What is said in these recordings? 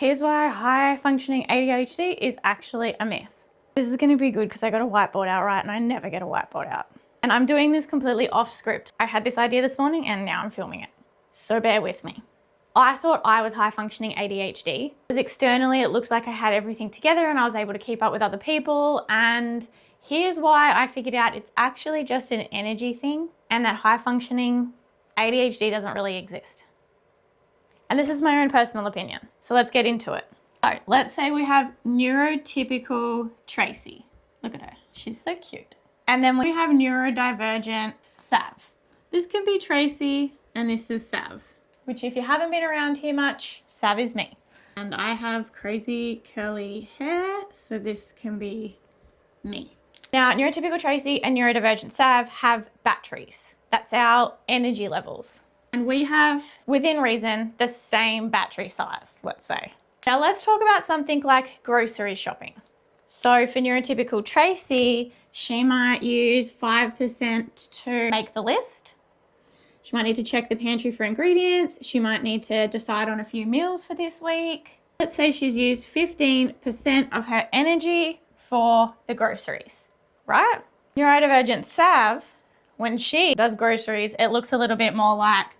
Here's why high functioning ADHD is actually a myth. This is going to be good because I got a whiteboard out, right? And I never get a whiteboard out. And I'm doing this completely off script. I had this idea this morning and now I'm filming it. So bear with me. I thought I was high functioning ADHD because externally it looks like I had everything together and I was able to keep up with other people. And here's why I figured out it's actually just an energy thing and that high functioning ADHD doesn't really exist. And this is my own personal opinion. So let's get into it. So let's say we have neurotypical Tracy. Look at her, she's so cute. And then we have neurodivergent Sav. This can be Tracy and this is Sav, which if you haven't been around here much, Sav is me. And I have crazy curly hair, so this can be me. Now, neurotypical Tracy and neurodivergent Sav have batteries. That's our energy levels. And we have, within reason, the same battery size, let's say. Now let's talk about something like grocery shopping. So for neurotypical Tracy, she might use 5% to make the list. She might need to check the pantry for ingredients. She might need to decide on a few meals for this week. Let's say she's used 15% of her energy for the groceries, right? Neurodivergent Sav, when she does groceries, it looks a little bit more like,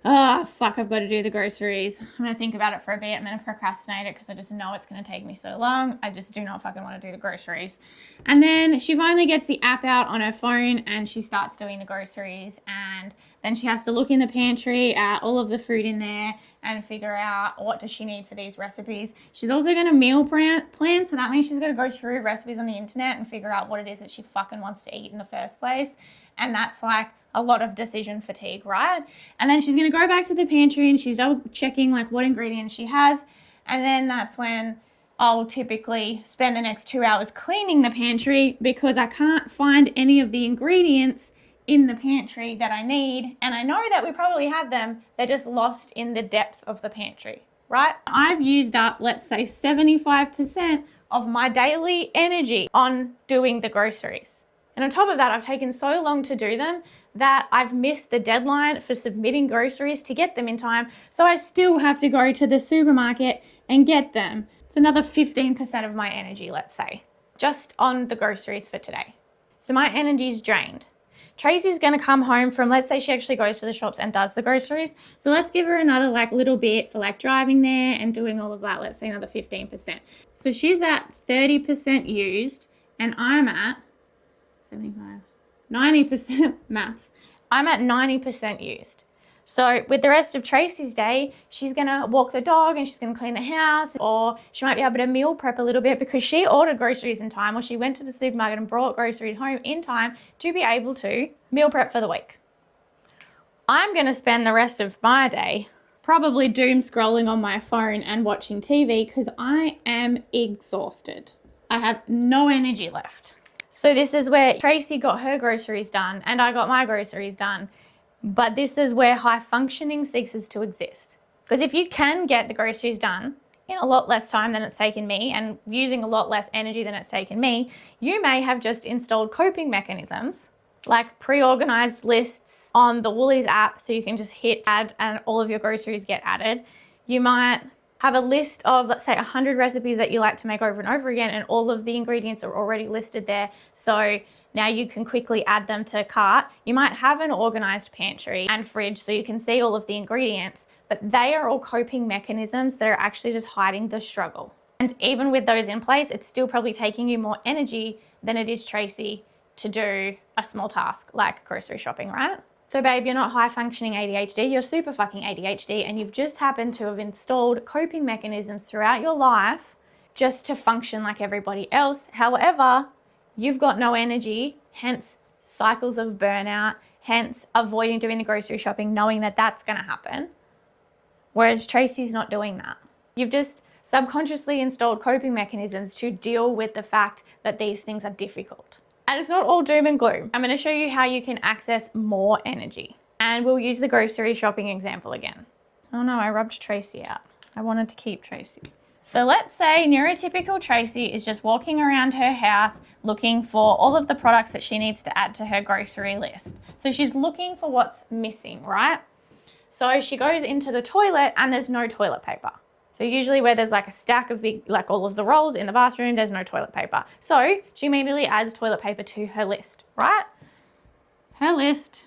oh, fuck, I've got to do the groceries. I'm going to think about it for a bit. I'm going to procrastinate it because I just know it's going to take me so long. I just do not fucking want to do the groceries. And then she finally gets the app out on her phone and she starts doing the groceries. And then she has to look in the pantry at all of the food in there and figure out what does she need for these recipes. She's also going to meal plan. So that means she's going to go through recipes on the internet and figure out what it is that she fucking wants to eat in the first place. And that's like a lot of decision fatigue, right? And then she's going to go back to the pantry and she's double checking like what ingredients she has. And then that's when I'll typically spend the next 2 hours cleaning the pantry because I can't find any of the ingredients in the pantry that I need. And I know that we probably have them. They're just lost in the depth of the pantry, right? I've used up, let's say 75% of my daily energy on doing the groceries. And on top of that, I've taken so long to do them that I've missed the deadline for submitting groceries to get them in time. So I still have to go to the supermarket and get them. It's another 15% of my energy, let's say, just on the groceries for today. So my energy's drained. Tracy's going to come home from, let's say she actually goes to the shops and does the groceries. So let's give her another like little bit for like driving there and doing all of that. Let's say another 15%. So she's at 30% used and I'm at 75, 90% maths. I'm at 90% used. So with the rest of Tracy's day, she's gonna walk the dog and she's gonna clean the house, or she might be able to meal prep a little bit because she ordered groceries in time or she went to the supermarket and brought groceries home in time to be able to meal prep for the week. I'm gonna spend the rest of my day probably doom scrolling on my phone and watching TV because I am exhausted. I have no energy left. So this is where Tracy got her groceries done and I got my groceries done. But this is where high functioning ceases to exist. Because if you can get the groceries done in a lot less time than it's taken me and using a lot less energy than it's taken me, you may have just installed coping mechanisms like pre-organized lists on the Woolies app so you can just hit add and all of your groceries get added. You might have a list of, let's say, 100 recipes that you like to make over and over again and all of the ingredients are already listed there. So now you can quickly add them to cart. You might have an organized pantry and fridge so you can see all of the ingredients, but they are all coping mechanisms that are actually just hiding the struggle. And even with those in place, it's still probably taking you more energy than it is Tracy to do a small task like grocery shopping, right? So babe, you're not high functioning ADHD, you're super fucking ADHD and you've just happened to have installed coping mechanisms throughout your life just to function like everybody else. However, you've got no energy, hence cycles of burnout, hence avoiding doing the grocery shopping, knowing that that's gonna happen. Whereas Tracy's not doing that. You've just subconsciously installed coping mechanisms to deal with the fact that these things are difficult. And it's not all doom and gloom. I'm going to show you how you can access more energy. And we'll use the grocery shopping example again. Oh no, I rubbed Tracy out. I wanted to keep Tracy. So let's say neurotypical Tracy is just walking around her house looking for all of the products that she needs to add to her grocery list. So she's looking for what's missing, right? So she goes into the toilet and there's no toilet paper. So usually where there's like a stack of big, like all of the rolls in the bathroom, there's no toilet paper. So she immediately adds toilet paper to her list, right? Her list,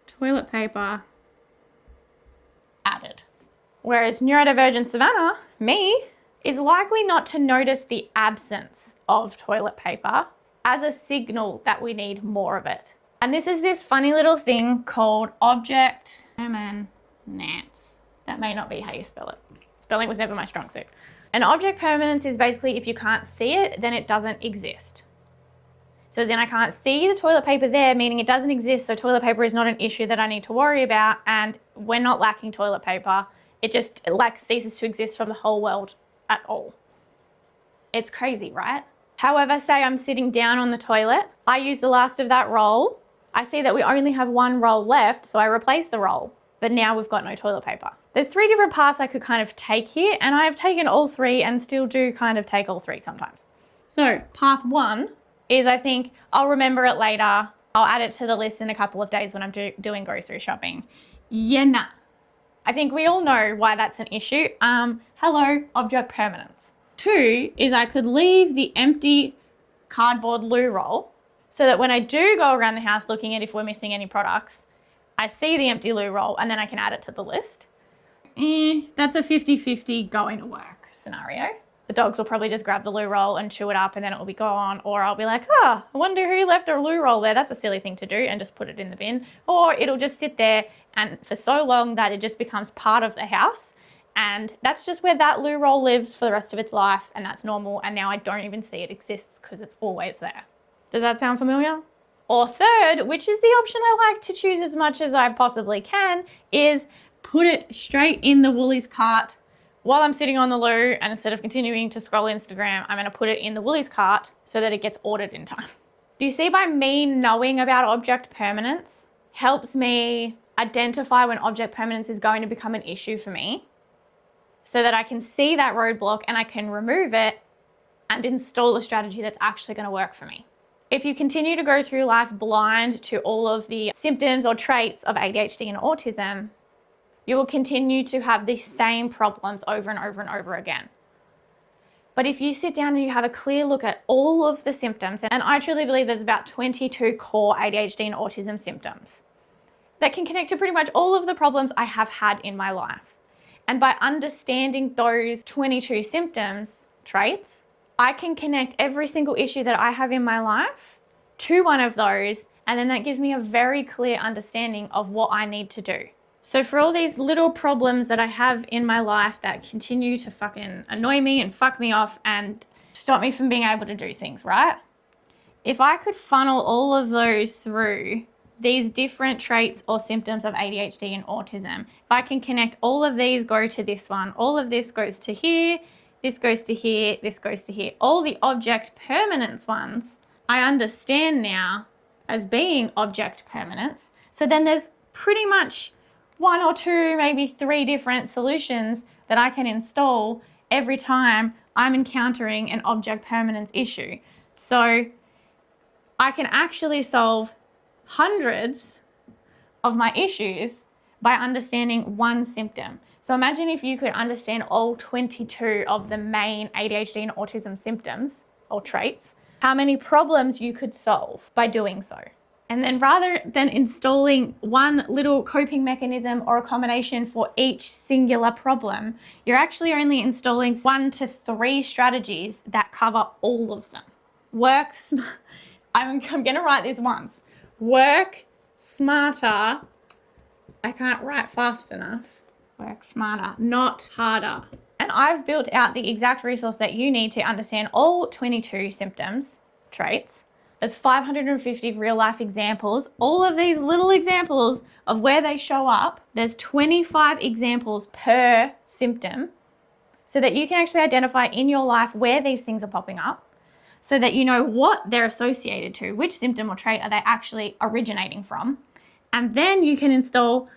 toilet paper, added. Whereas neurodivergent Savannah, me, is likely not to notice the absence of toilet paper as a signal that we need more of it. And this is this funny little thing called object permanence. That may not be how you spell it. Spelling was never my strong suit. An object permanence is basically if you can't see it, then it doesn't exist. So as in I can't see the toilet paper there, meaning it doesn't exist, so toilet paper is not an issue that I need to worry about, and we're not lacking toilet paper. It just like ceases to exist from the whole world at all. It's crazy, right? However, say I'm sitting down on the toilet, I use the last of that roll, I see that we only have one roll left, so I replace the roll, but now we've got no toilet paper. There's 3 different paths I could kind of take here, and I've taken all 3 and still do kind of take all 3 sometimes. So path 1 is I think I'll remember it later, I'll add it to the list in a couple of days when I'm doing grocery shopping. Yeah, nah. I think we all know why that's an issue. Hello, object permanence. 2 is I could leave the empty cardboard loo roll so that when I do go around the house looking at if we're missing any products, I see the empty loo roll and then I can add it to the list. That's a 50-50 going to work scenario. The dogs will probably just grab the loo roll and chew it up and then it will be gone. Or I'll be like, I wonder who left a loo roll there. That's a silly thing to do, and just put it in the bin. Or it'll just sit there and for so long that it just becomes part of the house. And that's just where that loo roll lives for the rest of its life, and that's normal. And now I don't even see it exists because it's always there. Does that sound familiar? Or 3rd, which is the option I like to choose as much as I possibly can, is put it straight in the Woolies cart while I'm sitting on the loo, and instead of continuing to scroll Instagram, I'm going to put it in the Woolies cart so that it gets ordered in time. Do you see by me knowing about object permanence helps me identify when object permanence is going to become an issue for me so that I can see that roadblock and I can remove it and install a strategy that's actually going to work for me. If you continue to go through life blind to all of the symptoms or traits of ADHD and autism, you will continue to have the same problems over and over and over again. But if you sit down and you have a clear look at all of the symptoms, and I truly believe there's about 22 core ADHD and autism symptoms that can connect to pretty much all of the problems I have had in my life. And by understanding those 22 symptoms, traits, I can connect every single issue that I have in my life to one of those, and then that gives me a very clear understanding of what I need to do. So for all these little problems that I have in my life that continue to fucking annoy me and fuck me off and stop me from being able to do things, right? If I could funnel all of those through these different traits or symptoms of ADHD and autism, if I can connect all of these go to this one, all of this goes to here, this goes to here, this goes to here, all the object permanence ones, I understand now as being object permanence. So then there's pretty much 1 or 2, maybe 3 different solutions that I can install every time I'm encountering an object permanence issue. So I can actually solve hundreds of my issues by understanding one symptom. So imagine if you could understand all 22 of the main ADHD and autism symptoms or traits, how many problems you could solve by doing so. And then rather than installing one little coping mechanism or a combination for each singular problem, you're actually only installing 1 to 3 strategies that cover all of them. I'm going to write this once. Work smarter. I can't write fast enough. Work smarter, not harder. And I've built out the exact resource that you need to understand all 22 symptoms, traits. There's 550 real life examples, all of these little examples of where they show up. There's 25 examples per symptom so that you can actually identify in your life where these things are popping up so that you know what they're associated to, which symptom or trait are they actually originating from. And then you can install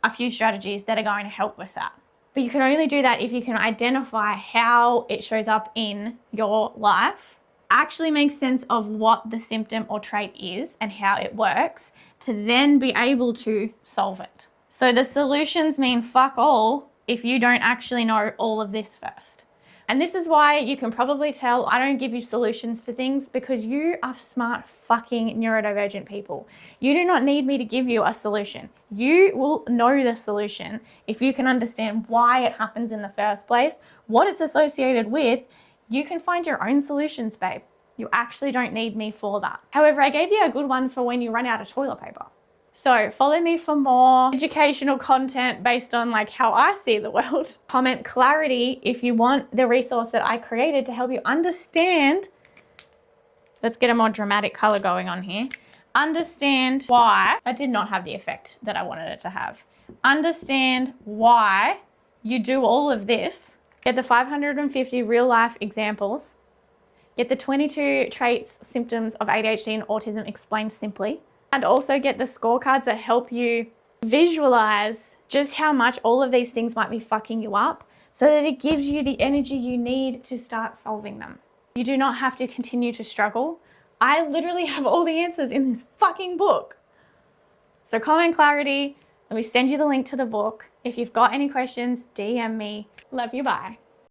a few strategies that are going to help with that. But you can only do that if you can identify how it shows up in your life, actually make sense of what the symptom or trait is and how it works to then be able to solve it. So the solutions mean fuck all if you don't actually know all of this first. And this is why you can probably tell I don't give you solutions to things, because you are smart fucking neurodivergent people. You do not need me to give you a solution. You will know the solution if you can understand why it happens in the first place, what it's associated with. You can find your own solutions, babe. You actually don't need me for that. However, I gave you a good one for when you run out of toilet paper. So follow me for more educational content based on like how I see the world. Comment clarity if you want the resource that I created to help you understand. Let's get a more dramatic color going on here. Understand why that did not have the effect that I wanted it to have. Understand why you do all of this. Get the 550 real life examples. Get the 22 traits, symptoms of ADHD and autism explained simply. And also get the scorecards that help you visualize just how much all of these things might be fucking you up, so that it gives you the energy you need to start solving them. You do not have to continue to struggle. I literally have all the answers in this fucking book. So comment clarity. Let me send you the link to the book. If you've got any questions, DM me. Love you, bye.